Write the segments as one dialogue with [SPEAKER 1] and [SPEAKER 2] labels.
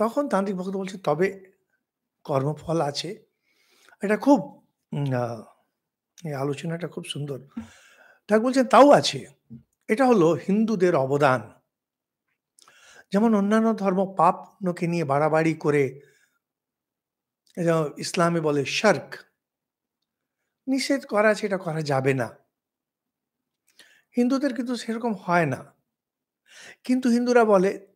[SPEAKER 1] তখন তান্ত্রিক ভক্ত বলছে, "তবে কর্মফল আছে।" এটা খুব আ এই আলোচনাটা খুব সুন্দর। ঠাকুর বলছেন, "তাও আছে। এটা হলো হিন্দুদের অবদান। যেমন অন্যান্য ধর্ম পাপ পুণ্যকে নিয়ে বাড়াবাড়ি করে ইসলামে বলে শিরক, নিষেধ করা আছে, এটা করা যাবে না। হিন্দুদের কিন্তু সেরকম হয় না। কিন্তু হিন্দুরা বলে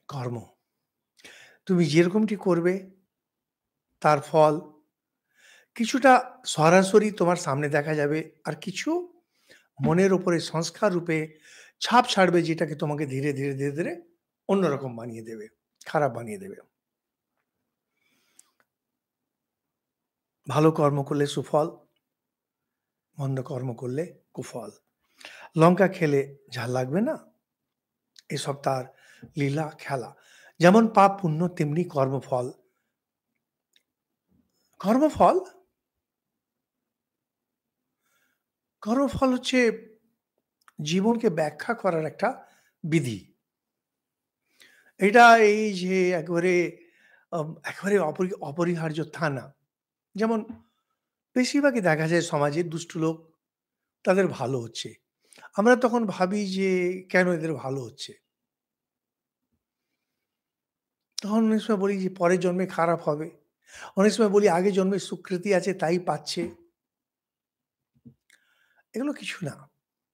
[SPEAKER 1] কর্ম। তুমি যেরকমটি করবে তার ফল কিছুটা সরাসরি তোমার সামনে দেখা যাবে। আর কিছু মনের উপরে সংস্কার রূপে ছাপ ছাড়বে যেটাকে তোমাকে ধীরে, ধীরে, ধীরে, ধীরে অন্যরকম বানিয়ে দেবে। খারাপ বানিয়ে দেবে। ভালো কর্ম করলে সুফল, মন্দ কর্ম করলে কুফল। লঙ্কা খেলে ঝাল লাগবে না? এসব তার লীলা খেলা। যেমন পাপ পুণ্য তেমনি কর্মফল। কর্মফল, কর্মফল হচ্ছে জীবনকে ব্যাখ্যা করার একটা বিধি। এটা এই যে একেবারে অপরিহার্য তা না। যেমন বেশিরভাগই দেখা যায় সমাজে দুষ্ট লোক তাদের ভালো হচ্ছে। আমরা তখন ভাবি যে কেন এদের ভালো হচ্ছে? তখন অনেক সময় বলি যে পরের জন্মে খারাপ হবে। অনেক সময় বলি আগের জন্মে সুকৃতি আছে তাই পাচ্ছে। এগুলো কিছু না।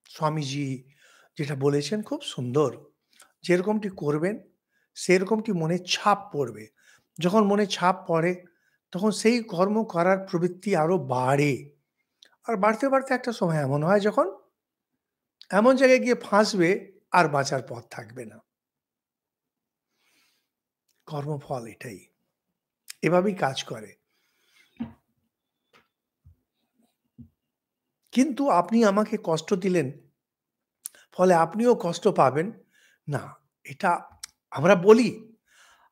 [SPEAKER 1] স্বামীজি যেটা বলেছেন খুব সুন্দর। যেরকমটি করবেন সেরকমটি মনে ছাপ পড়বে। যখন মনে ছাপ পড়ে তখন সেই কর্ম করার প্রবৃত্তি আরো বাড়ে। আর বাড়তে, বাড়তে একটা সময় এমন হয় যখন এমন জায়গায় গিয়ে ফাঁসবে আর বাঁচার পথ থাকবে না। কর্মফল এটাই। এভাবেই কাজ করে। কিন্তু আপনি আমাকে কষ্ট দিলেন, ফলে আপনিও কষ্ট পাবেন। না, এটা আমরা বলি।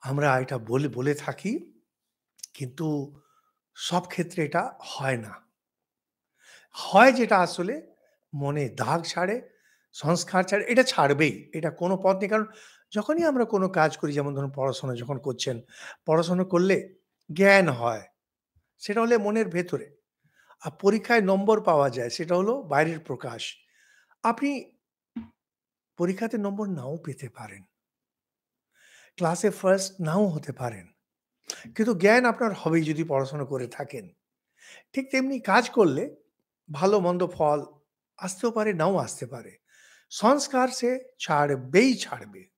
[SPEAKER 1] আমরা এটা বলে বলে থাকি। কিন্তু সব ক্ষেত্রে এটা হয় না। হয় যেটা আসলে মনে দাগ ছাড়ে, সংস্কার ছাড়ে, এটা ছাড়বেই। এটা কোনো পথ নেই। কারণ যখনই আমরা কোনো কাজ করি যেমন ধরুন পড়াশোনা যখন করছেন, পড়াশোনা করলে জ্ঞান হয়। সেটা হলে মনের ভেতরে। আর পরীক্ষায় নম্বর পাওয়া যায় সেটা হলো বাইরের প্রকাশ। আপনি পরীক্ষাতে নম্বর নাও পেতে পারেন। ক্লাসে ফার্স্ট নাও হতে পারেন। কিন্তু জ্ঞান আপনার হবেই যদি পড়াশোনা করে থাকেন। ঠিক তেমনি কাজ করলে ভালো-মন্দ ফল আসতেও পারে, নাও আসতে পারে। সংস্কার সে ছাড়বেই ছাড়বে।